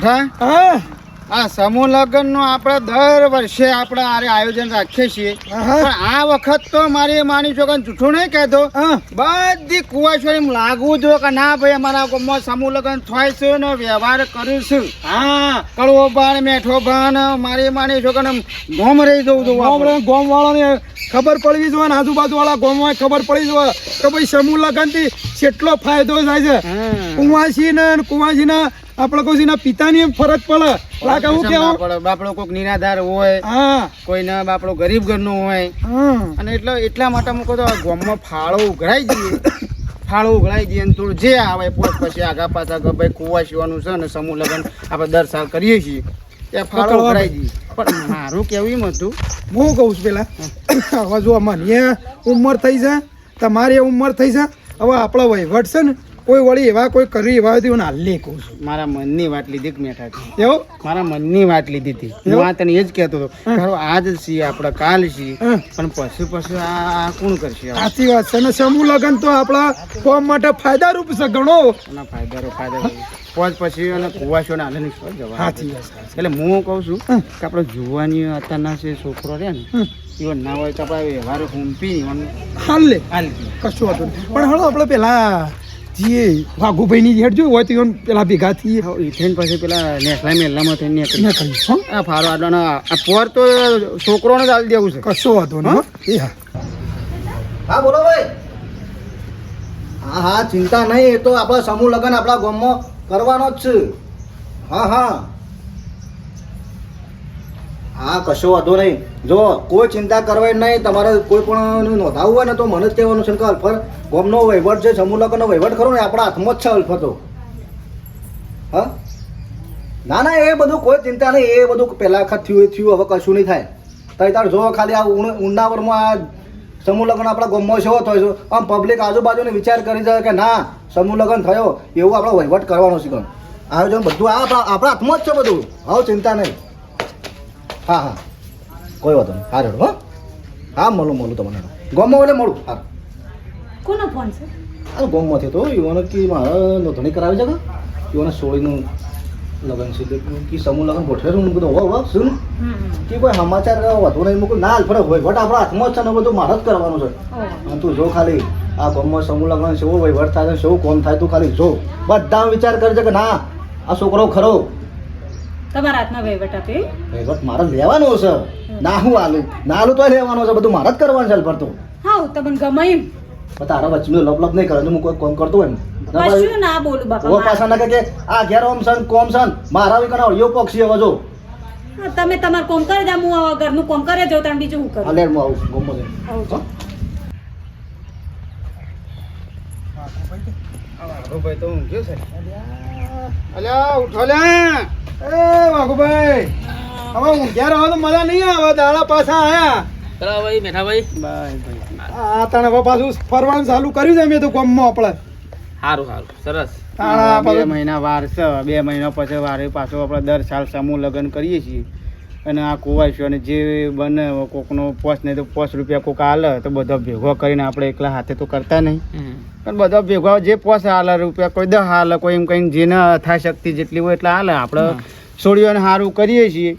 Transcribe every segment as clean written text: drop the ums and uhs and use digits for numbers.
મેઠા હા આ સમૂહ લગ્ન નું આપણે દર વર્ષે આપણે આયોજન રાખીએ છીએ પણ આ વખત તો મારી માની છો કે જૂઠું નહીં કહેતો બધી કુવાશો એમ લાગવું જો કે ના ભાઈ અમારા ગામમાં સમૂહ લગ્ન થાય છે ને વ્યવહાર કર્યું છે. હા કડવો બાણ મેઠો બાણ મારી માની છો કે ગોમ રહી જવું છું આપણે ગોમ વાળાને ખબર પડવી જોઈએ ને આજુબાજુ વાળા ગામમાં ખબર પડી જોઈએ કે ભાઈ સમૂહ લગ્ન થી કેટલો ફાયદો થાય છે. કુંવાસી ને આપણે કોઈ પિતાની ફરજ પડે લાગે હું કેવું બાપડો કોઈક નિરાધાર હોય કોઈને બાપડો ગરીબ ઘરનું હોય અને એટલા માટે મૂકો તો ગામમાં ફાળો ઉઘરાઈ દઈએ ને થોડું જે આવે પોત પછી આગા પાછા કે ભાઈ કુવાસીવાનું છે ને સમૂહ લગ્ન આપણે દર સાલ કરીએ છીએ ત્યાં ફાળો ઉઘરાઈ દઈએ. પણ મારું કેવું એમ હતું, હું કહું છું પેલા હવે જો મને ઉંમર થઈ છે તમારી ઉંમર થઈ છે હવે આપણા વહીવટ છે ને કોઈ વળી એવા કોઈ કરી એવા હું હાલે કહું છું. મારા મનની વાત લીધી કે મેઠા એવું મારા મનની વાત લીધી હતી. હું આ તને એ જ કહેતો હતો તારો આજ છીએ આપણે કાલ છીએ પણ પછી આ કોણ કરશે? સાચી વાત છે ને સમૂહ લગ્ન તો આપણા કોમ માટે ફાયદારૂપ છે ઘણો. એના ફાયદા પોચ પછી અને કુવાશોને હાલે નહીં જવા. સાચી વાત એટલે હું કહું છું કે આપણે જોવાની અત્યારના જે છોકરો રહ્યા ને એવો ના હોય તો આપણે વ્યવહાર હુંપી હાલ કશું હતું પણ હળો આપણે પેલા જે વાઘુભાઈ ની હેડ જોયું હોય તો પેલા ભેગા થી પછી પેલા નેસલા મેલામાં થઈને નીકળી આ ફારો આડવાનો આ પોર તો છોકરોને જ હાલ દેવું છે. કશો વાંધો ને હા બોલો ભાઈ. હા ચિંતા નહીં, એ તો આપણા સમૂહ લગ્ન આપણા ગામમાં કરવાનો જ છે. હા કશો વાંધો નહીં. જો કોઈ ચિંતા કરવાની નહીં, તમારે કોઈ પણ નોંધાવવું હોય ને તો મને જ કહેવાનું છે કે અલ્ફર ગામનો વહીવટ છે, સમૂહ લગ્નનો વહીવટ ખરો ને આપણા હાથમાં જ છે અલ્ફર તો. હા ના એ બધું કોઈ ચિંતા નહીં, એ બધું પહેલાં વખત થયું હવે કશું નહીં થાય. તાર જો ખાલી આ ઉનાવરમાં આ સમૂહ લગ્ન આપણા ગામમાં શો થયો છે આમ પબ્લિક આજુબાજુને વિચાર કરી જાય કે ના સમૂહ લગ્ન થયો એવું આપણે વહીવટ કરવાનો છે. આયોજન બધું આપણા હાથમાં જ છે બધું. હવે ચિંતા નહીં. હા કોઈ વાંધો નહીં. હા રેડો હા મળું તમને ગામમાં એટલે મળું. હા કોનો ફોન છે? આ ગામમાંથી તો યુવાનો કે મારે નોંધણી કરાવી છે કે યુવાને સોળીનું લગ્ન છે કે સમૂહ લગ્ન ગોઠવેલું બધું હોવા શું કે કોઈ સમાચાર વધુ નહીં મૂકું ના ફરક વહીવટ આપણા હાથમાં જ છે ને બધું મારે જ કરવાનું છે. તું જો ખાલી આ ગામમાં સમૂહ લગ્ન છે એવું વહીવટ થાય છે એવું કોમ થાય તું ખાલી જો બધા વિચાર કરજે કે ના આ છોકરો ખરો તમારા હાથમાં વહીવટ આપે વહીવટ મારે લેવાનો છે. ના હું આલું તો લેવાનો છે, બધું મારે જ કરવાનું છે. પર તો હા તમને ગમે એમ તારા વચ્ચે લપ નહીં કરે હું કોઈ કોમ કરતો હોય ને કશું ના બોલું બાપા. પાછા ના કે આ ઘેર ઓમ સન કોમ સન મારા વિકના ઓળિયો પક્ષી હવે જો તમે તમારું કોમ કરી દે, હું ઘરનું કોમ કરે જાઉં તાણ બીજું હું કરું. હાલે હું આવું ગમો છે. ભાઈ તો ઊંઘ્યો છે. અલ્યા ઉઠો લે એ વાઘુભાઈ હવે ઊંઘ્યા રહો તો મજા નહીં આવે. દાડા પાછા આયા આ તને હવે પાછું ફરવાનું ચાલુ કર્યું છે અમે તો ગામમાં આપણે. સારું સરસ. 2 મહિના વાર છે. 2 મહિના પછી વારે પાછો આપણે દર સાલ સમૂહ લગ્ન કરીએ છીએ અને આ કુવાશો અને જે બને કોકનો પોસ નહીં તો 5 રૂપિયા કોક હાલે તો બધો ભેગો કરીને આપણે એકલા હાથે તો કરતા નહીં પણ બધા ભેગો જે પોસ હાલે રૂપિયા કોઈ 10 હાલે કોઈ એમ કઈ જેને યથાશક્તિ જેટલી હોય એટલે હાલે. આપણે છોડીઓને સારું કરીએ છીએ.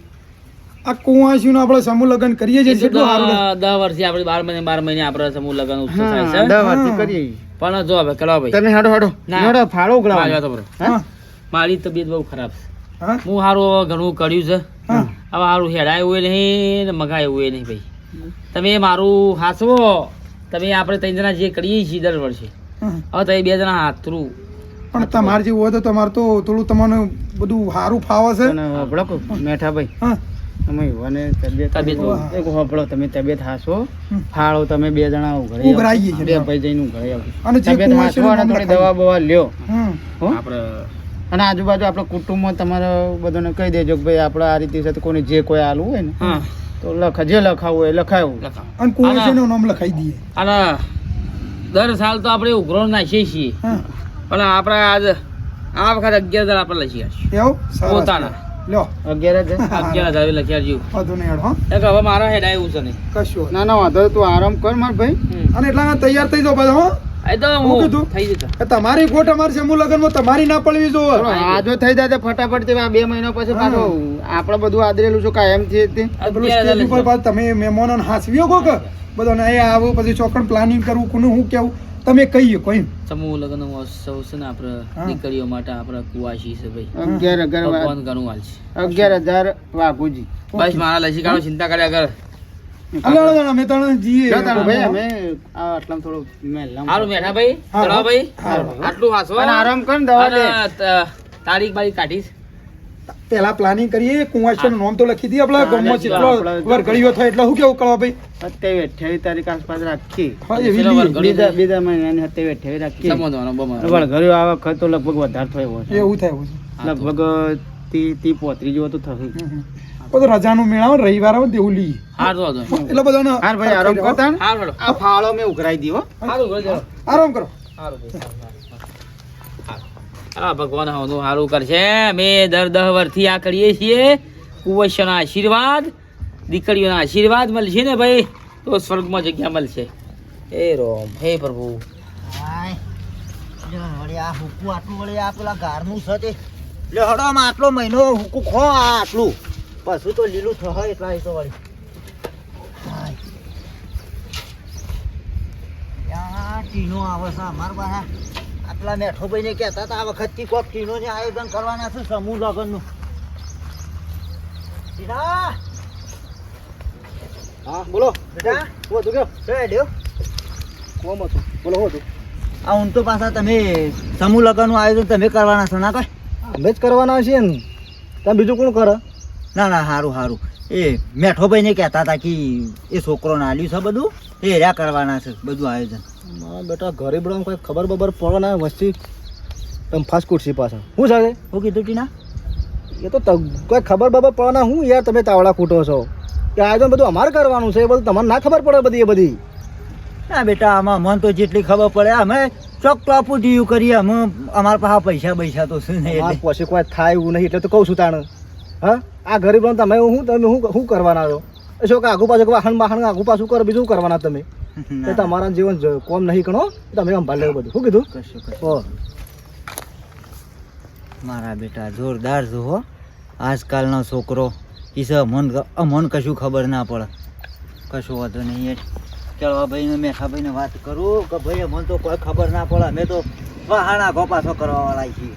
આ કુવાસીનું આપણે સમૂહ લગ્ન કરીએ છીએ કેટલું સારું 10 વર્ષથી આપણે 12 મહિને આપણે સમૂહ લગ્ન ઉત્સવ થાય છે. 10 વર્ષથી કરીએ પણ જો હવે કલા ભાઈ તમે હેડો ફાળો ઉઘરાવો. મારી તબિયત બહુ ખરાબ હા છે. હું સારું ઘણું કર્યું છે, હવે સારું હેડાય એવું નહીં ને મગાય એવું નહીં ભાઈ. તમે મારું હાસવો, તમે આપણે 3 જણા જે કરીએ છીએ દર વર્ષે હવે તમે 2 જણા હાથરું. પણ તમારે જેવું હોય તો તમારે તો થોડું તમને બધું સારું ફાવે છે. મેઠા ભાઈ હા તમે યુવાને તબિયત તમે તબિયત હાસો ફાળો તમે 2 જણા ઉઘરાઈએ છીએ. 2 ભાઈ જઈને ઉઘરાઈ આવજો. અને જે તબિયત હાસો અને થોડી દવા બવા લ્યો. આપણે અને આજુબાજુ આપણા કુટુંબમાં તમારે બધાને કહી દેજો કે ભાઈ આપણે આ રીતે છે તો કોઈને જે કોઈ આલવું હોય ને તો જે લખાવું હોય લખાવું. અને કુવાસીનું નામ લખાઈ દઈએ. અને દર સાલ તો આપણે ઉઘરો નાખીએ છીએ પણ આપણે આજ આ વખત 11,000 આપણે લખી આવીશું એવું પોતાના. લ્યો 11,000 લખી આવજો. વાંધો નહીં હેડો. એક હવે મારા હેડ આવ્યું છે નહીં કશું ના વાંધો તું આરામ કર માર ભાઈ. અને એટલા તૈયાર થઈ જાઓ બધા. હો એ તો શું હું કીધું? થઈ જતો કે તમારી ખોટ અમારા સમૂહ લગ્નમાં તમારી ના પડવી જોવે. આ જો થઈ જાય તો ફટાફટ તે 2 મહિના પછી પાછો આપણે બધું આદરેલું છું કાયમ થી તે. પેલું સ્ટેજ ઉપર પાછું તમે મહેમાનોને હાંસવ્યો કહો કે બધાને અહીંયા આવો પછી ચોકન પ્લાનિંગ કરવું કોનું હું કેવું તમે કહીએ કોઈ સમૂહ લગ્ન મહોત્સવ છે ને આપણે હા. દીકરીઓ માટે આપણે કુવાસી છે ભાઈ 11,000 ભગવાન ઘણું હાલ છે 11,000 વાઘુજી. બસ મારા લસી કાઢો ચિંતા કર્યા કર અલ્યા અમે તને જીએ જો તારું ભાઈ અમે આ આટલામાં થોડું મહેલામાં. સારું મેઠા ભાઈ હા. ચલો ભાઈ હા. આટલું હાસો અને આરામ કર ને દવા લે. તારીખ બારીખ કાઢીશ પેલા પ્લાનિંગ કરીએ કુંવાસનું નામ તો લખી દઈએ આપણા હા, ગામમાં લખી જેટલો દો. આપણે વરઘડીઓ થાય એટલે શું કેવું કરવા ભાઈ 27-28 તારીખ આસપાસ રાખીએ. હા એવી ચલો, લઈએ. વરઘડી. બીજા મહિનાની 27-28 રાખીએ. સમજવાનો બમણો. વળઘડીઓ આ વખત તો લગભગ વધારે થયો છે. એવું થાય એવું છે. હા તો. લગભગ 30-35 જેવો તો થશે. બધું રજાનું મેળાવે ને રવિવાર આવે ને તેવું લઈએ હારું વાંધો નહીં. એટલે બધાને હાર ભાઈ આરામ કરતા ને. હારું હેડો. આ ફાળો મેં ઉઘરાઈ દીધો. હારું કરજો. આરામ કરો હારું ભાઈ. હા ભગવાન હવનું હારું કરશે અમે દર 10 વર્ષથી આ કરીએ છીએ કુંવરશ્યના આશીર્વાદ દીકરીઓના આશીર્વાદ મળશે ને ભાઈ તો સ્વર્ગમાં જગ્યા મળશે હે રોમ હે પ્રભુ આ હુકુ આટલું વળી આ પેલા ગારનું છે તે લે હડો આમાં આટલો મહિનો હુકુ ખો આ આટલું પછી તો લીલું થશે એટલા તો વળી હાય. યા ટીનો આવે છે અમાર પાસે આટલા મેઠો ભાઈને કહેતા હતા આ વખતથી કોક ટીનોને આયોજન કરવાના છે સમૂહ લગ્નનું. ટીના હા બોલો. બેટા હું હતું કયો? શું હેડ્યો કોમ હતું. બોલો હું હતું. આ ઊન તો પાછા તમે સમૂહ લગ્નનું આયોજન તમે કરવાના છો ના કઈ અમે જ કરવાના છીએ ને. તમે બીજું કોણ કરે? ના ના સારું સારું એ મેઠો ભાઈને કહેતા હતા કે એ છોકરોને આલ્યું છે બધું એ રહ્યા કરવાના છે બધું આયોજન. મારા બેટા ગરીબ રમ કોઈ ખબર બબર પડવા ના વસ્તી તમે ફાસ્ટ કુર્સી પાછા શું છે શું કીધું ટીના એ તો કોઈ ખબર બબર પડવાના હું યાર તમે તાવડા ખૂટો છો કે આયોજન બધું અમારે કરવાનું છે એ બધું તમને ના ખબર પડે બધી એ બધી. ના બેટા આમાં મને તો જેટલી ખબર પડે અમે ચોક ટોપું ટીયું કરીએ અમે અમારા પાસે પૈસા તો શું નહીં આ એટલે પછી કોઈ થાય એવું નહીં એટલે તો કહું છું તાણ. હા આ ગરીબ રમ તમે શું કરવાના છો? શું કે આગુ પાછું વાહન આગુ પાછું કરો બીજું શું કરવાના તમે? એ તમારા જીવન કોમ નહીં ગણો તમે સંભાળ લેવું બધું. શું કીધું? ઓ મારા બેટા જોરદાર છો હો આજકાલનો છોકરો ઈસે મન કશું ખબર ના પડે કશું વાંધો નહીં યાર ચલો ભાઈને મેઠા ભાઈને વાત કરું કે ભાઈ મને તો કોઈ ખબર ના પડે અમે તો વહાણા ગોપાસો કરવા વાળા છીએ.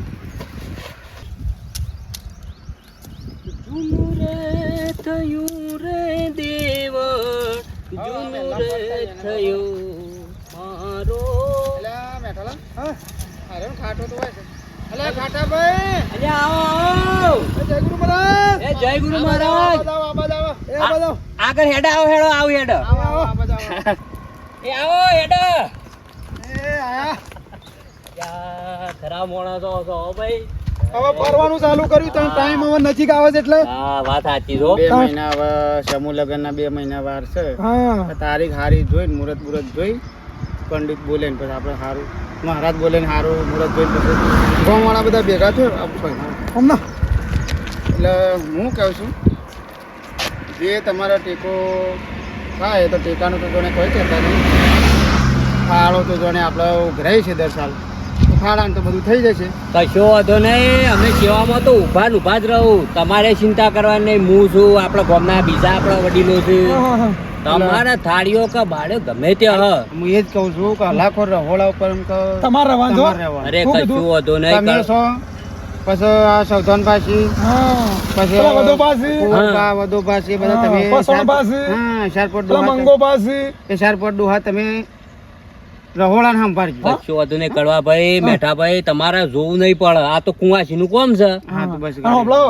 જૂનું રે થયું રે દેવ જૂનું રે થયું મારો અલ્યા આવો એ જય ગુરુ મહારાજ આગળ હેડ આવો હેડ એ આવો હેડ યા ખરા મોણસો છો ભાઈ હવે ફરવાનું ચાલુ કર્યું તો ટાઈમ હવે નજીક આવે છે એટલે હા વાત સાચી છો 2 મહિના હવે સમૂહ લગ્નના 2 મહિના વાર છે. હા તારીખ હારી જોઈ ને મુહૂર્ત જોઈ પંડિત બોલે ને પછી આપણે સારું મહારાજ બોલે ને સારું મુહૂર્ત જોઈ પછી ગામવાળા બધા ભેગા થયો હમણાં એટલે હું કહું છું જે તમારા ટેકો થાય તો ટેકાનું તો જોણે કોઈ કહેતા નહીં. ફાળો તો જોણે આપણે ઉઘરાય છે દર સાલ તો ફાળાનું તો બધું થઈ જશે. કશો વાંધો નહીં અમે સેવામાં તો ઊભા ને ઊભા જ રહું તમારે ચિંતા કરવાની નહીં હું છું આપણા ગામના બીજા આપણા વડીલો છે તમારા થાળીઓ કે ભાડે ગમે તે હ હું એ જ કહું છું કે લાખો રહોળા ઉપર એમ કે તમારે વાંધો તમારે રહેવાનું. અરે શું કશું કીધું? વાંધો નહીં તમે છો પછી આ સૌધન પાછી હા પછી પેલા વધુ પાસી કુંવરબા, વધુપાસી બધા તમે હા, પસણ પાસી. હા શારપોટ પેલા ડોહા મંગો પાસી એ શારપોટ ડોહા તમે રહોળાને સંભાળજો. કશું વાંધો નહીં કરવા ભાઈ મેઠા ભાઈ તમારે જોવું નહીં પડે આ તો કુંવાસી નું કોમ છે હા તો બસ હા, હંભળો.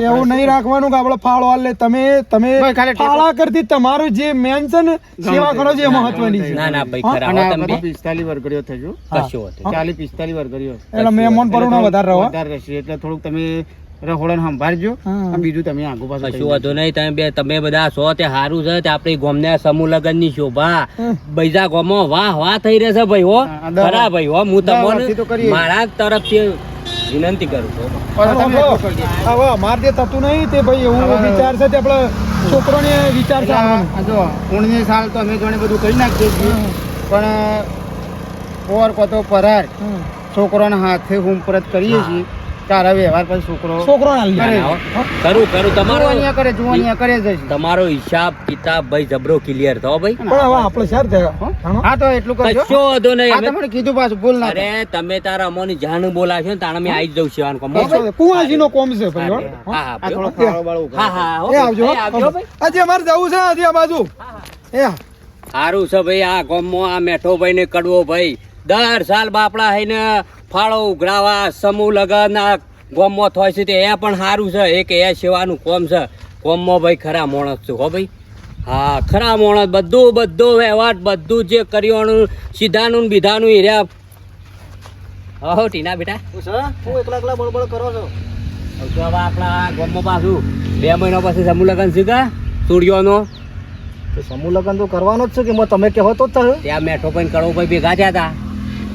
એવું નહીં રાખવાનું કે આપણે ફાળો આલે તમે ભાઈ, ખાલી ટેકો. ફાળા કરતી તમારું જે મેન છે ને સેવા કરો છો એ મહત્વની છે ના ના ભાઈ હા, ખરા અને હો આ તમે બધું 45 વર્ગડીઓ થજો. કશું વાંધો નહીં. 40-45 વર્ગડીઓ એટલે મહેમાન પરુણા વધારે રહો વધારે રહેશે એટલે થોડુંક તમે રહોળાને સંભાળજો હા. અને બીજું તમે આગુ પાછું કશું વાંધો નહીં તમે બધા છો તે સારું છે તે આપણે ગોમને સમૂહ લગ્ન ની શોભા બીજા ગોમો વાહ થઈ રહેશે ભાઈ હો હા, દર- ખરા ભાઈ હો હું વર્ષથી તો તમને કરીએ. મારા તરફથી વિનંતી કરું છું તમે એટલું કરી દેજો. હવે અમારે જે થતું નહીં તે ભાઈ એવું હવે- વિચાર છે તે આપણે છોકરોને વિચાર છે આવવાનો. આ જો ઊણની સાલ તો અમે જોડે બધું કરી નાખીએ છીએ પણ પોર કોતો પરાર છોકરાના હાથે હું પરત કરીએ છીએ તારા વ્યવહાર પછી છોકરો ના લે. કરે. કરું જુવાનિયા કરે જ છે. તમારો હિસાબ કિતાબ ભાઈ જબરો ક્લિયર થયો ભાઈ પણ હવે આપણે શેર થયા હો? હા તો એટલું કરજો કશો વાંધો નહીં આ અમે- તમને કીધું પાછું ભૂલ ના થાય. અરે તમે તારા અમોની જાણ બોલાવશો ને તાણે મેં આવી જ જઉં શિવાન કોમ. કુવાજી નો કોમ છે ભાઈ હો. હા હા આ થોડો ભાઈ. ફાળો બાળો હા હા હો. એ આવજો હો. એ આવજો ભાઈ. આજે અમારે જવું છે આજે આ બાજુ એ સારું છે ભાઈ આ ગામમાં આ મેઠો ભાઈ ને કડવો ભાઈ દર સાલ બાપડા હઈને ફાળો ઉઘરાવા સમૂહ લગન આ ગામમાં થાય છે તે એ પણ સારું છે એક એ સેવાનું કોમ છે કોમમાં ભાઈ ખરા માણસ છું હો ભાઈ હા ખરા માણસ બધો વ્યવહાર બધું જે કર્યું સીધાનું ને બીધાનું હીર્યા હો ટીના બેટા શું છે? હું એકલા એકલા બળબડ કરો છો હવે તો હવે આપણા ગામમાં પાછું 2 મહિના પછી સમૂહ લગન છે કા સૂર્યોનો તો સમૂહ લગ્ન તો કરવાનો જ છે કે તમે કહેવો તો જ થયો ત્યાં મેઠો ભાઈ કડવો ભાઈ ભેગા થયા હતા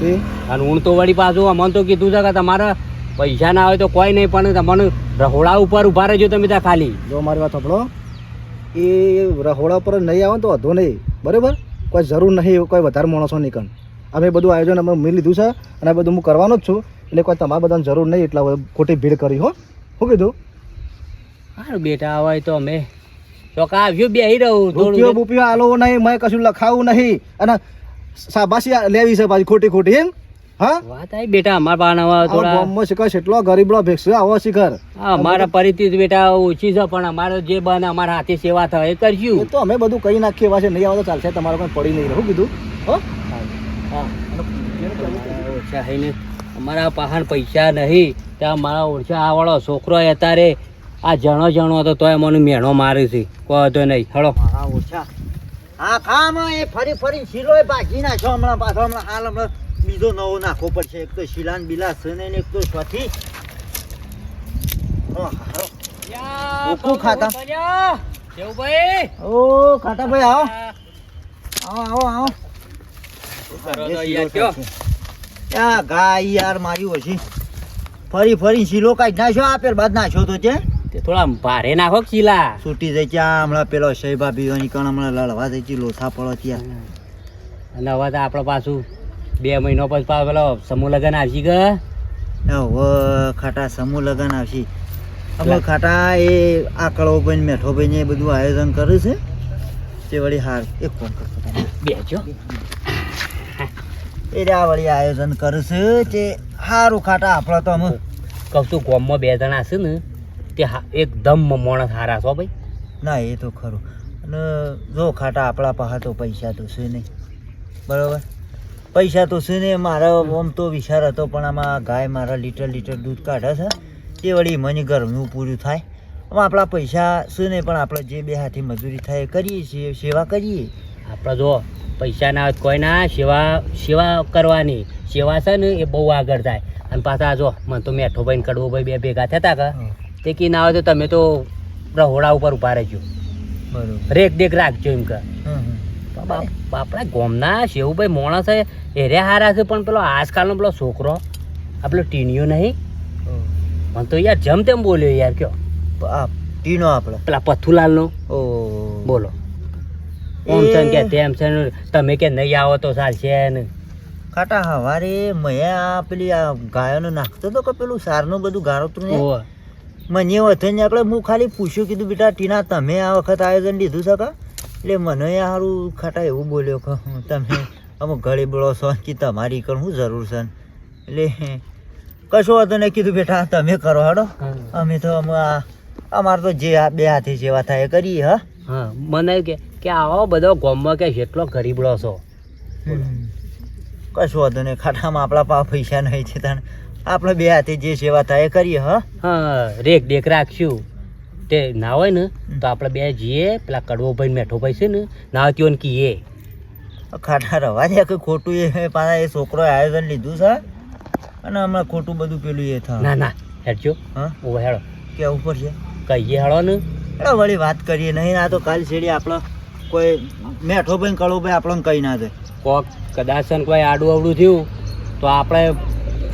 તે અને હું તો વળી પાછું અમને તો કીધું છે કે તમારે પૈસા ના હોય તો કોઈ નહીં પણ તમને રહોડા ઉપર ઉભા રહેજો તમે ત્યાં ખાલી જો મારી વાત સાંભળો એ રહોડા પર નહીં આવે ને તો વાંધો નહીં બરાબર કોઈ જરૂર નહીં કોઈ વધારે માણસો નહીં કણ અમે બધું આયોજન અમે મેં લીધું છે અને આ બધું હું કરવાનો જ છું એટલે કોઈ તમારે બધાને જરૂર નહીં એટલા બધા ખોટી ભીડ કરી હો શું કીધું સારું બેટા હોય તો અમે ચોકા આવ્યું બેહી રહું રૂપિયો બુપિયો આલો નહીં મેં કશું લખાવું નહીં અને શાબાશી લેવી છે પાછી ખોટી ખોટી એમ હા વાત આવી બેટા અમારા પાસે હવે થોડા ગામમાં શીખર એટલો ગરીબડો ભેગશે આવો શિખર હા, અમારા પરિસ્થિતિ બેટા ઓછી છે પણ અમારે જે બને અમારા હાથે સેવા થાય એ એ કરશું તો અમે બધું કઈ નાખીએ પાછે નહીં આવે તો ચાલશે તમારે કોઈ પડી નહીં રહું કીધું હો ઓછા હઈને અમારા પાસે પૈસા નહીં ત્યાં મારા ઓછા આ વાળો છોકરો અત્યારે આ જણો હતો તોય મને મેણો મારે છે કોઈ તો નહીં હળો હા ઓછા હા ખામાં એ ફરી ફરી શીલો એ ભાગી નાખ્યો હમણાં પાછો હમણાં હાલ હમણાં બીજો નવો નાખવો પડશે એક તો શીલાન બિલા છે ને એક તો સ્વથી ઓકું ખાતા દેવભાઈ ઓ ખાતા ભાઈ આવો આવો આવો આ ગાય યાર મારી ઓછી ફરી ફરી શીલો કાઢી નાખ્યો આ પેલ બાદ નાખ્યો તો છે તે થોડા ભારે નાખો ચીલા છૂટી જાય ત્યાં હમણાં પેલો શૈ ભાભી કણ હમણાં લડવા જાય છે લોથા પડો ત્યાં અને હવે તો આપણે પાછું 2 મહિનો પછી પાછો પેલો સમૂહ લગન આવશે કે હવે ખાટા સમૂહ લગન આવશે હવે ખાટા એ આકળો ભાઈ મેઠો ભાઈ ને એ બધું આયોજન કરે છે તે વળી હાર એક ફોન કરતો તને. બેજો એ રહ્યા વળી આયોજન કરે છે તે સારું ખાટા આપણે તો અમે કહું છું ગામમાં 2 જણા છે ને તે એકદમ માણસ હારા છો ભાઈ ના એ તો ખરું અને જો ખાટા આપણા પાસે તો પૈસા તો છે નહીં બરાબર પૈસા તો છે ને મારા આમ તો વિચાર હતો પણ આમાં ગાય મારા લીટર દૂધ કાઢે છે તે વળી મને ઘરનું પૂરું થાય આમાં આપણા પૈસા છે ને પણ આપણે જે બે હાથી મજૂરી થાય એ કરીએ છીએ સેવા કરીએ આપણે જો પૈસા ના હોય તો કોઈ ના સેવા કરવાની સેવા છે ને એ બહુ આગળ થાય અને પાછા જો મને તો મેઠો ભાઈ ને કડવો ભાઈ 2 ભેગા થતા કા તે કી ના હોય તો તમે તો રહોડા ઉપર ઉભા રહેજો બરોબર રેક દેખ રાખજો એમ કે આપણા ગામના શેવુભાઈ માણસ છે એરે હારા છે પણ પેલો આજકાલનો પેલો છોકરો આ પેલો ટીણીયો નહીં મને તો યાર જમ તેમ બોલ્યો યાર કયો આ ટીનો આપણે પેલા પથ્થુલાલનો ઓ બોલો ઓમ છે ને કે તેમ છે ને તમે કે નહીં આવો તો ચાલશે ને ખાટા હવારે મેં આ પેલી આ ગાયોનું નાખતો હતો કે પેલું સારનું બધું ગાળોતું ને ઓવે. મને વથે નીકળે હું ખાલી પૂછ્યું કીધું બેટા ટીના તમે આ વખત આયોજન લીધું છે કા એટલે મને સારું ખાટા એવું બોલ્યો કે તમે અમુક ગળીબળો છો કે તમારી કણ શું જરૂર છે એટલે કશો હતો ને કીધું બેટા તમે કરો હાડો અમે તો અમારે તો જે બે હાથી સેવા થાય એ કરીએ હા હા મને કે આવો બધો ગામમાં કે જેટલો ગરીબડો છો કશો હતો ને ખાટામાં આપણા પાસે પૈસા નહીં છે તને આપણે બે હાથે જે સેવા થાય એ કરીએ હા હા રેક દેખ રાખશું તે ના હોય ને તો આપણે 2 જઈએ પેલા કડવો ભાઈ મેઠો ભાઈ છે ને ના હોય ત્યોને કીએ ખાટા રવા દે કે ખોટું એ પાછા એ છોકરોએ આયોજન લીધું છે અને હમણાં ખોટું બધું પેલું એ થાય ના ના હેડજો હા ઓવે હેડો કેવું પડશે કહીએ હેડો ને એટલે વળી વાત કરીએ નહીં આ તો કાલ છેડી આપણે કોઈ મેઠો ભાઈ કળો ભાઈ આપણને કહી ના દે કોક કદાચ છે ને કોઈ આડું અવડું થયું તો આપણે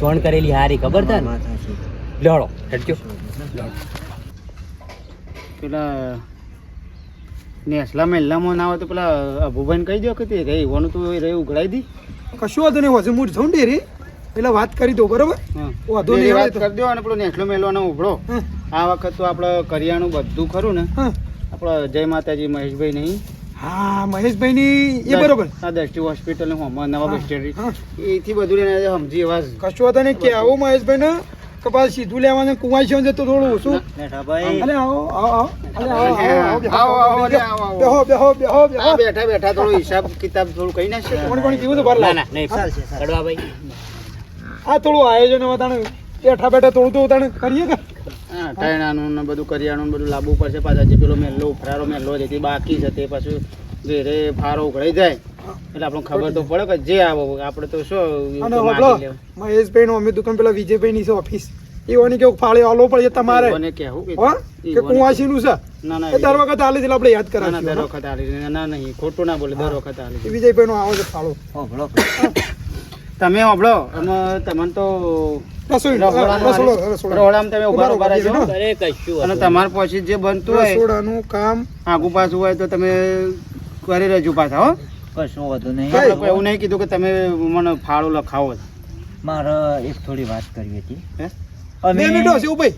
જોણ કરેલી હારી ખબર છે ને વાત સાચી લેડો હેડજો પેલા નેસલા મહિલામાં ના હોય તો પેલા અભુભાઈને કહી દો કે તે રહી વાનું તો રહી ઉઘડાઈ દી કશું વાંધો નહીં હજુ હું જાઉં ડેરી એટલે વાત કરી દઉં બરોબર હા. વાંધો બે નહીં વાત હવે તો. કરી દો અને પેલો નેસલો મેલવાનો ઉભળો હા, આ વખત તો આપણે કરિયાણું બધું ખરું ને હા. આપણે જય માતાજી મહેશભાઈ નહીં હા મહેશભાઈની એ બરોબર આ દ્રષ્ટિ હોસ્પિટલ હોમાં નવા બસ સ્ટેન્ડ હા. એથી બધું લઈને સમજી એવા કશું વાંધો નહીં કે આવું મહેશભાઈ ને કે પાછું સીધું લેવાનું કુંવાઈ છે તો થોડું ઓછું મેઠાભાઈ અલે આવો આવો આવો અલે આવો આવો આવો, બેહો, આવો, આવો. બેહો બેહો બેહો બેહો આ બેઠા બેઠા થોડું હિસાબ કિતાબ થોડું કહી નાખશે કોણ કોણ કેવું છે ભર ના લાવ. ના નહીં ચાલશે, ચાલશે. કડવાભાઈ આ થોડું આયોજન હવે તાણે બેઠા બેઠા થોડું તો તાણે કરીએ કે હા ટાયણાનું ને બધું કરિયાણું ને બધું લાવવું પડશે પાછા જે પેલો મેલ્લો ઉફરારો મેલ્લો છે તે બાકી છે તે પાછું ઘેરે ફારો ઉઘડાઈ જાય એટલે આપણને ખબર તો પડે કે જે આવો આપણે તો શું અને તો હોબળો માગી લેવું. મહેશભાઈ નો અમે દુકાન પેલા વિજયભાઈ ની છે ઓફિસ એવાની કેવું ફાળે આલો પડે તમારે મને કહેવું કે હો કે કુંવાસી નું છે ના ના એ દર વખત આલે એટલે આપણે યાદ ના, ના, દર કરાવીશું વખત આલી છે. ના નહીં ખોટું ના બોલે દર વખત આલી છે. વિજયભાઈ નો આવો છે ફાળો હોભળો. તમે સાંભળો આમાં તમને તો રસોડાનું રોડામાં તમે ઉભા ઉભા રહેજો ઉભા અરે કશું અને તમારે પછી જે બનતું હોય રસોડાનું કામ આગુ પાછું હોય તો તમે કરી રહેજો પાછા હો કશું વાંધો નહીં. આપણે કોઈ એવું નહીં કીધું કે તમે મને ફાળો લખાવો છે. મારે એક થોડી વાત કરવી હતી. હે? અમે બે મિનિટ હશે ભાઈ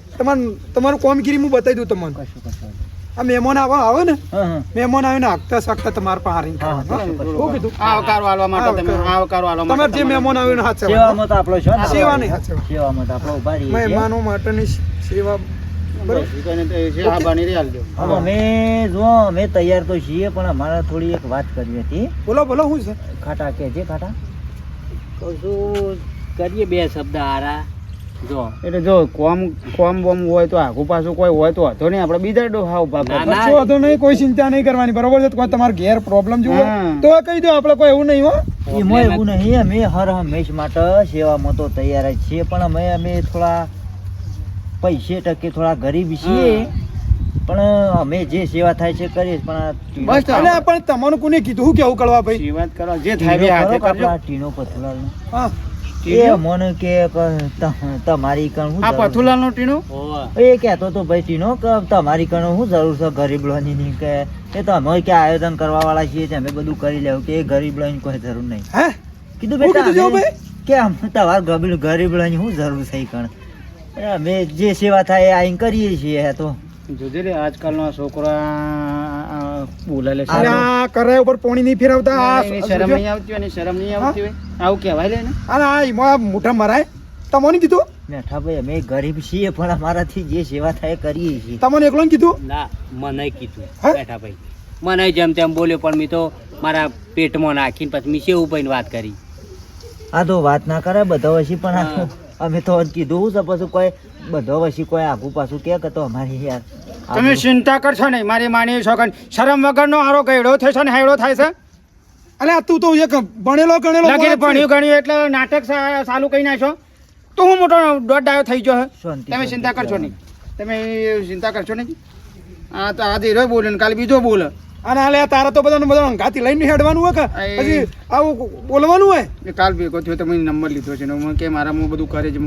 તમારું કામગીરી હું બતાવી દઉં તમને કશું કશું. આ મહેમાન આવે ને હા હા મહેમાન આવીને હાંકતા સાકતા તમારે પાસે હારીને હા, ખાવાનું, કશું, હો? શું કીધું આવકારો આલવા માટે તમે આવકારો આલવા તમારે માટે જે મહેમાન આવીને હાથ સેવામાં તો આપણો છે ને. સેવા નહીં હાથ સેવા. સેવામાં તો આપણો ઉભા રહીએ છીએ. મહેમાનો માટેની સેવા બરોબર હા બની રહી હાલજો હવે અમે જો અમે તૈયાર તો છીએ પણ અમારે થોડી એક વાત કરવી હતી. બોલો બોલો શું છે ખાટા કે જે ખાટા કહું છું કરીએ બે શબ્દ હારા જો એટલે જો કોમ બોમ હોય તો આગુ પાછું કોઈ હોય તો હતો નહીં આપણે બીજા ડોહા ઉભા ના, કરો. ના. કશો વાંધો નહીં કોઈ ચિંતા નહીં કરવાની બરોબર છે કોઈ તમારે ઘેર પ્રોબ્લેમ જોવો હા. તો કહી દો આપણે કોઈ એવું નહીં હો એમાં એવું નહીં અમે હર હંમેશ માટે સેવામાં તો તૈયાર જ છીએ પણ અમે થોડા પૈસે ટકે થોડા ગરીબ છીએ પણ અમે જે સેવા થાય છે કરીએ જ. પણ આ બસ તો અને પણ તમને કોને કીધું શું કેવું કરવા ભાઈ શી વાત કરો જે થાય બે હાથે કરજો ટીનો પથુલાલ હા એ મને કે તમારી કણ આ શું પથુલાલ નું ટીનું જરૂર? એ કહેતો તો ભાઈ ટીનો કે તમારી કણ શું જરૂર છે ગરીબ લોની કે એ તો અમે કે આયોજન કરવા વાળા છીએ તે અમે બધું કરી લેવું કે એ ગરીબ લોની કોઈ જરૂર નહીં. હે કીધું શું બેટા કીધું અમે- ભાઈ? કે અમે તમારે ગરીબ લોની શું જરૂર છે ઈ કણ અમે જે સેવા થાય એ આઈને કરીએ છીએ એ તો જોજે રે આજકાલનો છોકરા બોલે લે અને આ કરાય ઉપર પોણી નહીં ફેરવતા આ એની શરમ નહીં આવતી હોય ને શરમ નહીં આવતી હોય આવું કહેવાય લે ને અને આ એમાં મોઢા મરાય તમને કીધું મેઠા ભાઈ અમે ગરીબ છીએ પણ અમારાથી જે સેવા થાય એ કરીએ છીએ. તમને એકલો કીધું ના મને કીધું હે? બેઠા ભાઈ મને જેમ તેમ બોલ્યો પણ મેં તો મારા પેટમાં નાખીને પછી મેં સેવું ભાઈને વાત કરી આ તો વાત ના કરે બધા વસી પણ આ અમે તો કીધું છે પછી કોઈ બધો વસી કોઈ આગુ પાછું કે તો અમારી યાર તમે ચિંતા કરશો નહીં મારી માની છોકરી શરમ વગરનો હારો ગયડો થશે ને હાયડો થાય છે અલે આ તું તો એક ભણેલો ગણેલો લગીને માણસ છે. ભણ્યું ગણ્યું એટલે નાટક ચાલુ કરી નાખો તો હું મોટો દોઢ ડાયો થઈ ગયો હે શાંતિ, તમે શાંતિ ચિંતા કરશો કરવાની. નહીં તમે ચિંતા કરશો નહીં આ તો આજે હીરો બોલે ને કાલે બીજો બોલે અને આલે તારા તો બધા અંગાથી લઈને હેડવાનું હોય કે પછી આવું બોલવાનું હોય એ કાલ ભેગો થયો તો મેં નંબર લીધો છે ને હું કે મારા હું બધું કરે છે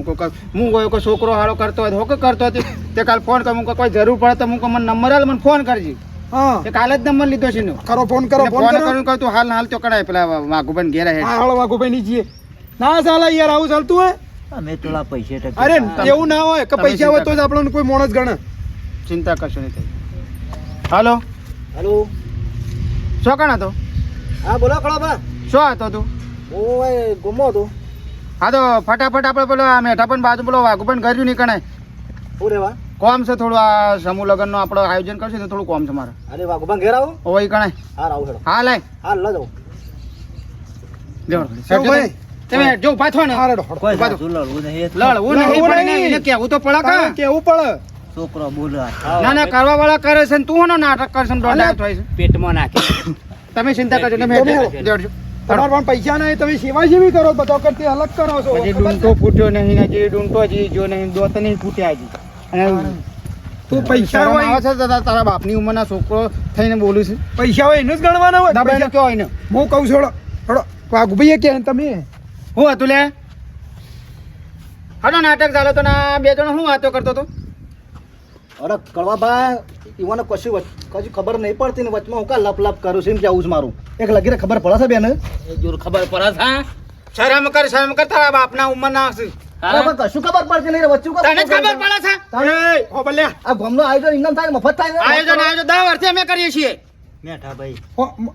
હું કોઈ છોકરો હારો કરતો હોય હોકે કરતો હતો તે કાલ ફોન કર કોઈ જરૂર પડે તો હું મને નંબર આલ મને ફોન કરજે હા તે કાલે જ નંબર લીધો છે ને કરો ફોન કરો ફોન ફોન કરો કરું કહું તું હાલ તો કરાય પેલા વાઘુભાઈ ઘેર હે હા હળો વાગુભાઈ ની જીએ ના ચાલે યાર આવું ચાલતું હોય અમે થોડા પૈસે ટકે અરે એવું ના હોય કે તમે પૈસા હોય તો જ ચિંતા આપણને કોઈ માણસ ગણે ચિંતા કરશો નહીં થઈ હાલો હેલો શું કણ હતો હા બોલો કળાબા શું હતો તું હું ગુમો હતો હા તો ફટાફટ આપણે પેલો આ મેઠા પણ બાજુ પેલો વાઘુભાઈ ઘર નહીં કણાય શું રેવા કોમ છે થોડું આ સમૂહ લગ્નનું આપણે આયોજન કરશે તો થોડું કોમ છે મારે અરે વાઘુબા ઘેર આવો ઓય કણાય હા આવું હેડો હા લાય હા લ જાઉં લેવડો. ભાઈ તમે જો ઉભા થો ને હા રેડો હળો. કોઈ સાચું લડવું નહીં. લડવું નહીં લડવું પડે નહીં. ને, એને કહેવું તો પડે તારે કા કેવું પડે છોકરો બોલે ના ના કરવા વાળા કરે છે ને તું એનો નાટક કરશે ને દોડાય થાય છે પેટમાં નાખી તમે ચિંતા કરજો તમે તમે દેવડજો. તમારે પણ પૈસા નહીં તમે સેવા જેવી કરો બધા કરતી અલગ કરો છો પછી ખબર છે? ડૂંટો ફૂટ્યો નહીં ને જે ડૂંટો હજી જો નહીં દોત નહીં ફૂટ્યા હજી અને તું પૈસા શરમ હોય આવે છે તો તારા બાપની ઉંમરના છોકરો થઈને બોલું છે પૈસા હોય એનું જ ગણવાના હોય દબાઈને પૈસા- કયો હોય ને હું કહું છું હળો વાઘુભાઈ કે તમે હું હતું લે હાલો નાટક ચાલે તો ના બે જણ હું વાતો કરતો હતો અરે કળવાબા ઈવાને કશું ખબર નહીં પડતી ને વચમાં હું કા લપ લપ કરું છું એમ કેવું છે મારું એક લગીને ખબર પડે છે બેન જોર ખબર પડે છે શરમ કર તારા બાપના ઉંમરના હશે. અરે પણ કશું ખબર પડતી નહીં રે, વચ્ચે કોણ તને જ ખબર પડે છે એ હો બલ્યા આ ગામનું આયોજન ઇનામ થાય ને મફત થાય ને? આયોજન 10 વર્ષથી અમે કરીએ છીએ. મેઠા ભાઈ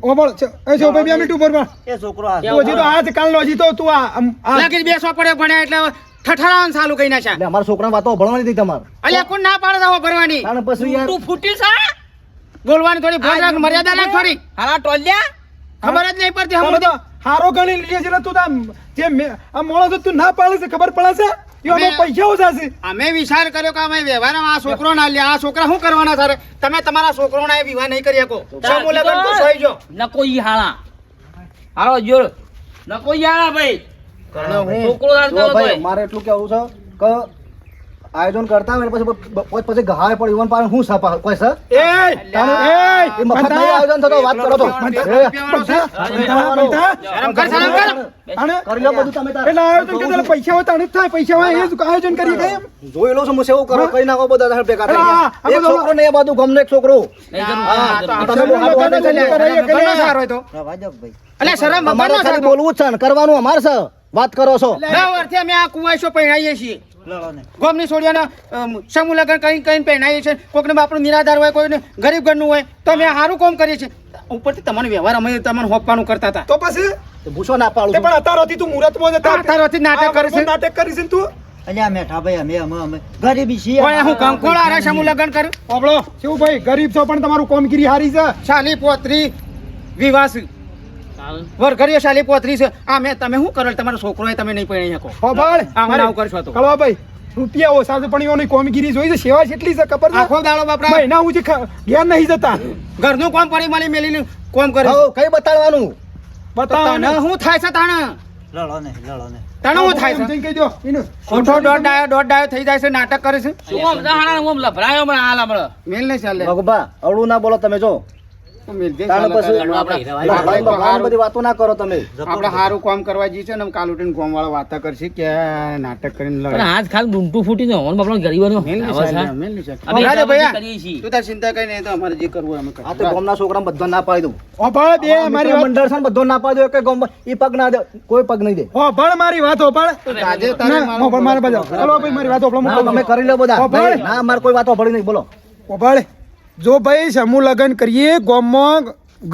હો બોલ એ છો ભાઈ 2 મિનિટ ઉપર બોલ. એ છોકરો આ તું હજી તો આજ કાલનો હજી તો તું આ લાગી બેસવા પડે ભણ્યા એટલે ઠઠરાવાનું ચાલુ કરી નાખ્યા. એટલે અમારા છોકરાને વાતો ભણવાની નથી તમારે. અલ્યા કોણ ના પાડે છે ભરવાની? તાણે પછી યાર તું ફૂટી છે બોલવાની થોડી ભણ રાખ, મર્યાદા રાખ થોડી. હારા ટોલ્યા ખબર જ નહીં પડતી તમે હમ તો હારો ગણી લીએ છે ને તું તો આ મોણો તો તું ના પાડે છે ખબર પડે છે યો અમે- પૈસા ઓછા છે. અમે વિચાર કર્યો કે અમે વ્યવહારમાં આ છોકરો ના લે, આ છોકરા શું કરવાના તારે? તમે તમારા છોકરોના એ વિવાહ નહીં કરી શકો. સમૂહ લગ્ન તો થઈ જો. નકો ઈ હાળા હાલો જોર નકો ઈ હાળા ભાઈ છોકરો જો હાલતો ભાઈ હોય. મારે એટલું કેવું છે કે આયોજન કરતા હોય ને પછી ગહાય પણ ઈવન પાસે હું સપા કોઈ સર એ એ મફત નહીં આયોજન થતો વાત કરો તો શરમ કર, શરમ કર. કરી લો બધું તમે તારે. એટલે આયોજન કે પૈસા હોય તાણે જ થાય પૈસા હોય એ જ આયોજન કરીએ કેમ જોઈ લો છો હું સેવું કરો કઈ નાખો બધા તારે ભેગા હા, થઈને. આ એક બધો- છોકરો ને એ બાજુ ગમને એક છોકરો નહીં જરૂર, હા, તો જરૂર. આ તમે શરમ બોલો, લગ્ન જ બોલો, લ્યા. બોલો, શરમ લગ્નનો સારો હોય તો. રવા દો ભાઈ અલ્યા શરમ તમારે લગ્નનો ખાલી સારો. બોલવું જ છે ને કરવાનું અમારે છે વાત કરો છો 10 વર્ષથી અમે આ કુંવાઈશો પહેરાઈએ છીએ. લડો ને ગોમની છોડીઓને સમૂહ લગ્ન કરીને પહેરાઈએ છીએ. કોકને બાપનું નિરાધાર હોય, કોઈને ગરીબ ઘરનું હોય, તો અમે સારું કામ કરીએ છીએ. ઉપરથી તમને વ્યવહાર અમે તમને હોપવાનું કરતા હતા. તો પછી તો ભૂસો ના પાડું તે છું. પણ અત્યારથી તું મુહૂર્તમાં જ હતા. અત્યારથી નાટક કરે છે. નાટક કરી છે ને તું અલ્યા મેઠા ભાઈ અમે ગરીબી છીએ કોઈ હું કંકોળા હારે સમૂહ લગ્ન કર્યું. ઓબળો શું ભાઈ ગરીબ છો પણ તમારું કામગીરી હારી છે શાલી પોતરી વિવાહ છે. વરઘડીઓ શાલી પોતરી છે. આ મેં તમે શું કરો? તમારો છોકરો હોય તમે નહીં પરણી શકો. ખબર આવું આવું કરશો તો. કળવા ભાઈ રૂપિયા ઓછા છે પણ એની કામગીરી જોઈ છે સેવા કેટલી છે ખબર છે આખો દાડો બાપરા મહિના હું જ્ઞાન નહીં જતા ઘરનું કામ પડી મળી મેલીને કામ કરે છે. હઉ, કઈ બતાડવાનું બતાવો તને શું થાય છે તાણે? લડો ને તને શું થાય એમ છે? જઈને કહી દો એનું ખોટો દોઢ ડાયો થઈ જાય છે, નાટક કરે છે. શું આમ હાળા હું આમ લભરાયો હમણાં હાલ હમણાં. મેલ નહીં ચાલે. ભગભા અવળું ના બોલો તમે જો મેલ જે તાણે ચાલે પછી તારે. ભાઈ ભગવાન બધી વાતો ના કરો તમે આપણે સારું કામ કરવા જઈએ છે ને કાલ ઉઠીને ગામ વાળા વાતા કરશે કે આ નાટક કરીને પણ લડે. આજ ખાલી ડૂંટું ફૂટીને હોવાનું બાપડો ગરીબોનો મેલ નહીં આવાજ ચાલે, હા. મેલ નહીં ચાલે. અમે રાજા એટલા ભૈયા, બધું કરીએ છીએ. તું તાર ચિંતા કઈ નહીં, તો અમારે જે કરવું હોય અમે આ તો કરીએ. ગામના છોકરા બધો ના પાડી દઉં ઓભળ બે મારી વાત મંડળ છે ને બધો ના પાડી દો કે ગામમાં ઈ પગ ના દે કોઈ પગ નહીં દે ઓભળ મારી વાત ઓભળ આજે તારે ના, ઓભળ મારી બાજુ ચાલો ભાઈ મારી વાત ઓભળ ના, મૂકો તમે કરી લો બધા ઓભળ. નહીં, ના અમારે કોઈ વાતો ભળી નહીં બોલો ઓભળ જો ભાઈ સમૂહ લગ્ન કરીએ ગામમાં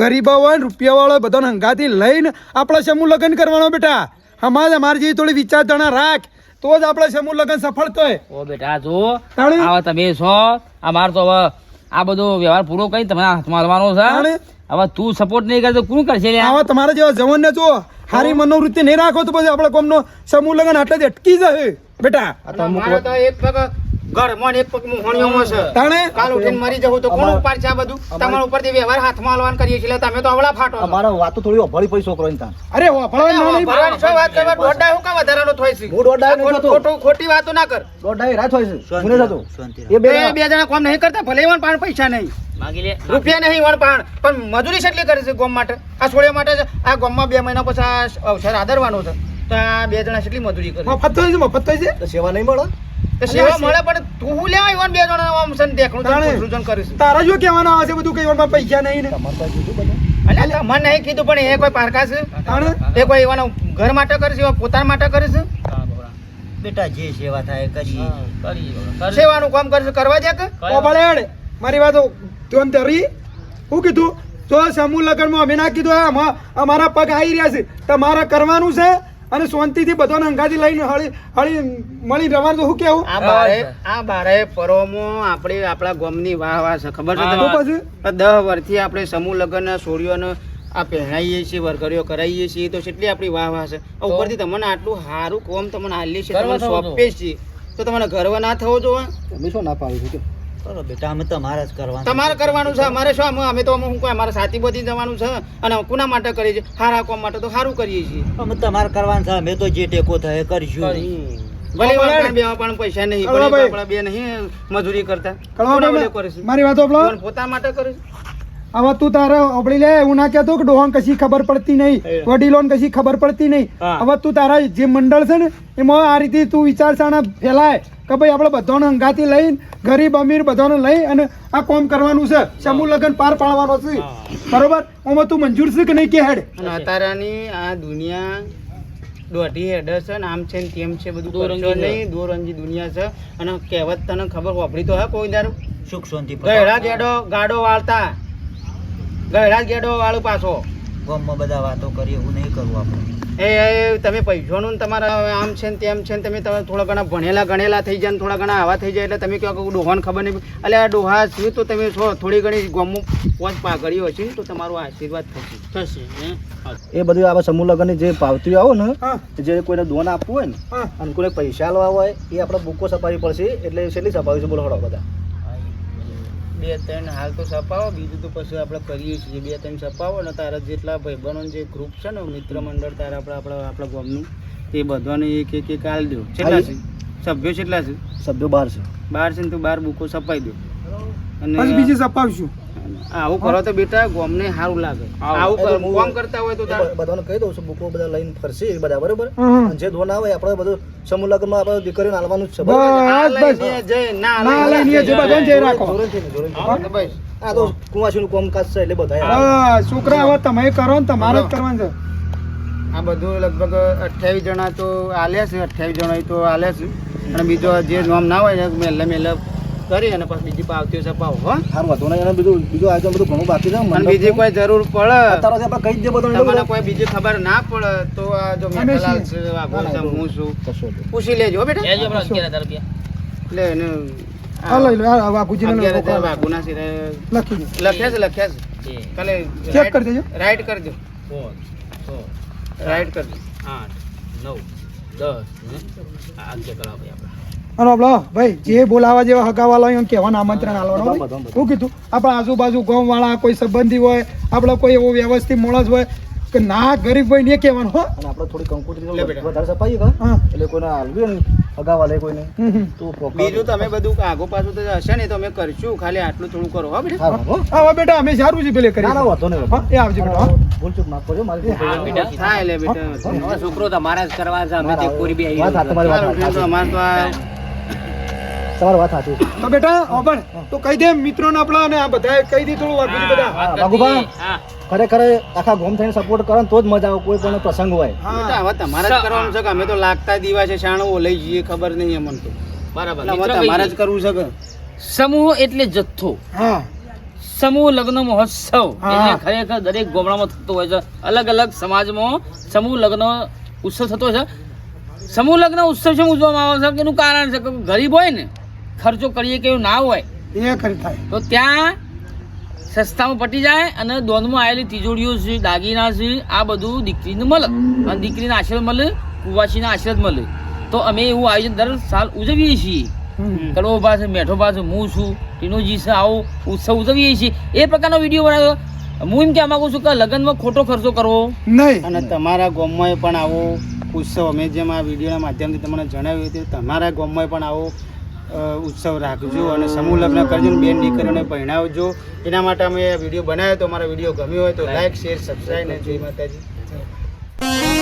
ગરીબો હોય ને રૂપિયા વાળો બધાને હંગાથી લઈને આપણે સમૂહ લગ્ન કરવાનો બેટા અમારે જેવી થોડી વિચારધારણા રાખ તો જ આપણે સમૂહ લગ્ન સફળ થાય ઓ બેટા જો તાણે? આવા તમે છો અમાર તો હવે આ બધો વ્યવહાર પૂરો કરી તમે હાથમાં હાલવાનો તાણે? છે હવે તું સપોર્ટ નહીં કરે તો કોણ કરશે લ્યા? આવા તમારા જેવા જવાનને જો હારી મનોવૃત્તિ નહીં રાખો તો પછી આપણે કોમનો સમૂહ લગ્ન આટલે જ અટકી જશે બેટા આ તો અમુક મારે તો એક પગ ઘરમાં ને એક પગ મોહણીઓમાં છે. તાણે કાલ ઉઠીને મરી જવું તો કોણ ઉપાડ છે આ બધું? તમારા ઉપરથી વ્યવહાર હાથમાં હાલવાન કરીએ છીએ એટલે તમે તો અવળા ફાટો છો. અમારો વાતો થોડી અભળી પડી છોકરો ને તાણ અરે ઓભળ ના નહીં ભરવાની શું વાત કરવા? દોઢ શું કામ વધારાનો થાય છે? હું દોઢ ડાયો નહીં થતો. ખોટી વાતો ના કર. દોઢાઈ રાત હોય છે શાંતિ હું નહીં રાખો, થતો શાંતિ એ બે બે બે જણા કામ નહીં કરતા, ભલે ઈવન પાણ પૈસા નહીં, માગી લે રૂપિયા નહીં ઈવન પાણ, પણ મજૂરી કેટલી કરે છે ગામ માટે? આ છોડ્યા માટે જ આ ગામમાં 2 મહિના પછી આ અવસર આદરવાનો છે, તો આ બે જણા કેટલી મજૂરી કરે? મફત થાય છે મફત થાય છે તો સેવા નહીં મળે તો સેવા મળે પણ તું હું લેવા ઈવન 2 જણા આમ છે ને દેખણું તાણે. તને સૂચન કરે છે. તારા જો કહેવાનું આવે છે બધું કઈ વારમાં પૈસા નહીં ને તમારે પાસે બીજું બધું અલ્યા તમને નહીં કીધું પણ એ કોઈ પારકા છે? તાણે એ કોઈ એવાના ઘર માટે કરે છે, એવા પોતાના માટે કરે છે? બેટા જે સેવા થાય કરીએ કરી સેવાનું કામ કરે છે, કરવા દે કે? ઓભળ હેડ મારી વાતો તું તરી હું કીધું તો સમૂહ લગ્નમાં અમે ના કીધું અમારા પગ આવી રહ્યા છે તમારે કરવાનું છે અને શાંતિથી બધાને અંગાથી લઈને હળી હળી મળી રવાનું તો શું કેવું આ બારે પરોમાં આપણા ગામની વાહ વાહ છે, ખબર છે તો તમને? પછી 10 વર્ષથી આપણે સમૂહ લગ્ન છોડીઓને આ પહેરાઈએ છીએ, વરઘડીઓ કરાવીએ છીએ, તો કેટલી આપણી વાહ વાહ છે. આ ઉપરથી તમને આટલું સારું કોમ તમને હાલીએ છીએ, ગર્વ તમને થવો સોંપીએ છીએ, તો તમને ગર્વ ના થવો જોઈએ? તમે શું ના પાડ્યું છે કે કરો બેટા અમે તમારે જ કરવાનું તમારે કરવાનું છે, અમારે શું? અમે તો શું કોઈ અમારે સાથી બધી જવાનું છે અને કોના માટે કરીએ છીએ? સારા કોમ માટે તો સારું કરીએ છીએ. અમે તમારે કરવાનું છે અમે તો જે ટેકો થાય એ કરશું ભલે વાળા બેવા પણ પૈસા નહીં, ભલે કળવાભાઈ. આપણા બે નહીં મજૂરી કરતા, કળવા કોના ભાઈ, વડે કરે છે? મારી વાતો ઓભળો. ઈવન પોતાના માટે કરે છે. હવે તું તારે ઓબળી લે એવું ના કહેતો કે ડોહાન કશી ખબર પડતી નહીં વડીલોન કશી ખબર પડતી નહીં હવે તું તારા જે મંડળ છે ને એમાં આ રીતે તું વિચારસાણા ફેલાય કે ભાઈ આપણે બધાને અંગાથી લઈને ગરીબ અમીર બધાને લઈ અને આ કામ કરવાનું છે સમૂહ લગ્ન પાર પાડવાનો છે બરોબર આમાં તું મંજૂર છે કે નહીં કે હેડ અને અત્યારની આ દુનિયા દોઢી હેડર છે ને આમ છે ને તેમ છે બધું દોરંગી કરશો છે. નહીં દોરંગી દુનિયા છે અને કહેવત તને ખબર વાપરી તો હે કોઈ દારૂ સુખ શાંતિ ગયડા ગેડો ગાડો વાળતા ગયડા ગેડો વાળું પાછો ગામમાં બધા વાતો કરીએ એવું નહીં કરવું આપણે એ તમે પૈસાનું ને તમારા આમ છે ને તેમ છે ને તમે થોડા ઘણા ભણેલા ગણેલા થઈ જાય ને થોડા ઘણા આવા થઈ જાય એટલે તમે કહો કે ડોહાને ખબર નહીં એટલે આ ડોહા છે તો તમે છો થોડી ઘણી ગામમાં પોચ પાઘડીઓ છે તો તમારો આશીર્વાદ થશે હે? એ બધું આપણે સમૂહ લગ્નની જે પાવતીઓ આવો ને હા જે કોઈને દોન આપવું હોય ને હા અને કોઈને પૈસા લેવા હોય એ આપણે બુકો સપાવી પડશે એટલે કેટલી સપાવી છે બોલો હળો બધા 2-3 હાલ તો સપાવો બીજું તો પછી આપણે કરીએ છીએ 2-3 સપાવો ને તારા જેટલા ભાઈબંધો જે ગ્રુપ છે ને મિત્ર મંડળ તારા આપણા ગામનું એ બધાને એક આલ દો કેટલા છે સભ્યો કેટલા છે સભ્યો 12 છે 12 છે ને તો 12 બુકો સપાઈ દો પછી અને બીજી સપાવશું આવું કરો તો બેટા ગામને સારું લાગે આવું કામ કરતા હોય તો તાર બધાને કહી દઉં છું બુકો બધા લઈને ફરશે એ બધા બરોબર હમ. અને જે દોન આવે આપણે બધું સમૂહ લગ્નમાં આપણે દીકરીને આલવાનું જ છે બસ આ બસ લઈને જય ના ના લઈને જે બધાને જઈ રાખો જોરેથી ને, જોરેથી. હા, તો બસ આ તો કુંવાસીનું કામકાજ છે એટલે બધા હા છોકરા હવે તમે કરો ને તમારે જ કરવાનું છે આ બધું લગભગ 28 જણા તો આલ્યા છે 28 જણા તો આલ્યા છે અને બીજો જે નામ ના હોય ને મેલે કરી અને પછી બીજી પાવતીઓ સપાવો હો સારું હતું ને એને બીજું આયોજન બધું ઘણું બાકી છે અને બીજી કોઈ જરૂર પડે અત્યારે આપણે કહી જ દે બધું તમને કોઈ બીજી ખબર ના પડે તો આ જો અમે મેઠાલાલ છીએ. છે વાઘો છે હું છું કશો નહીં. પૂછી લેજો હો બેટા એ જો આપણે 11,000 રૂપિયા. એટલે એને હા લઈ લો આ વાઘુજીને અત્યારે લખો. ત્યાં વાઘોના સિરે લખી દો લખ્યા છે એ કાલે ચેક કરી દેજો રાઈટ કરજો 4 6 રાઈટ કરજો 8 9 10 ને આ 11 કરાવો ભાઈ આપણે. અને આપડે ભાઈ જે બોલાવા જેવા હગાવાલા હોય એને કહેવાનું આમંત્રણ આલવાનું હો બધા, ભાઈ. બધા. શું કીધું આપણા આજુબાજુ ગામ વાળા કોઈ સંબંધી હોય આપણે કોઈ એવો વ્યવસ્થિત માણસ હોય કે ના ગરીબ હોય ને એ કહેવાનું હો અને આપણે થોડી કંકોત્રી લે બેટા. વધારે સપાઈએ કા હા એટલે કોઈને હાલવી ને અગાવાલે કોઈને હમ, હમ. તો પોકા બીજું તમે બધું આગો પાછું તો હશે ને તો અમે કરશું ખાલી આટલું થોડું કરો હો બેટા સારું હો હા બેટા અમે સારું છે પેલે કરી ના ના વાંધો નહીં હા, એ આવજો બેટા હા. ભૂલચૂક માફ કરજો મારી હા, બેટા. થાય એટલે બેટા હવે છોકરો તમારા જ કરવા છે અમે તે કોરી બી વાત હા, તમારી વાત સારું, સાચી. તો અમારે તો આ તમારી વાત સાચી તો બેટા ઓબણ તો કહી દે મિત્રોને આપણા અને આ બધા કહી દી થોડું વાઘુજી બધા હા, વાઘુભા. હા ખરેખર આખા ગોમ થઈને સપોર્ટ કરો ને તો જ મજા આવે કોઈ પણ પ્રસંગ હોય બેટા હવે તમારે જ કરવાનું છે કે અમે તો લાગતા દીવા છે શાણો લઈ જઈએ ખબર નહીં અમને તો બરાબર એટલે હવે મિત્રો તમારે જ કહીએ. કરવું છે કે સમૂહ એટલે જથ્થો હા સમૂહ લગ્ન મહોત્સવ હા. એટલે ખરેખર દરેક ગામડામાં થતો હોય છે અલગ અલગ સમાજમાં સમૂહ લગ્ન ઉત્સવ થતો હોય છે સમૂહ લગ્ન ઉત્સવ શું ઉજવવામાં આવે છે કે એનું કારણ છે કે ગરીબ હોય ને ખર્ચો કરીએ કે એવું ના હોય એ ખરી થાય તો ત્યાં સસ્તામાં પટી જાય અને દોનમાં આવેલી તિજોરીઓ છે દાગીના છે આ બધું દીકરીને મળે અને દીકરીના આશીર્વાદ મળે કુવાસીના આશીર્વાદ મળે તો અમે એવું આયોજન દર સાલ ઉજવીએ છીએ હમ. કડવો પાસે મેઠો પાસે હું છું ટીનોજી છે આવો ઉત્સવ ઉજવીએ છીએ એ પ્રકારનો વિડીયો બનાવ્યો હું એમ કહેવા માંગુ છું કે લગ્નમાં ખોટો ખર્ચો કરવો નહીં અને તમારા ગામમાં પણ આવો ઉત્સવ અમે જેમ આ વિડીયોના માધ્યમથી તમને જણાવ્યું હતું તમારા ગામમાં પણ આવો ઉત્સવ રાખજો અને સમૂહ લગ્ન કરજો ને બેન દીકરીઓને પહેણાવજો એના માટે અમે આ વિડીયો બનાવ્યો તો અમારો વિડીયો ગમ્યો હોય તો લાઈક શેર સબસ્ક્રાઈબ ને જય માતાજી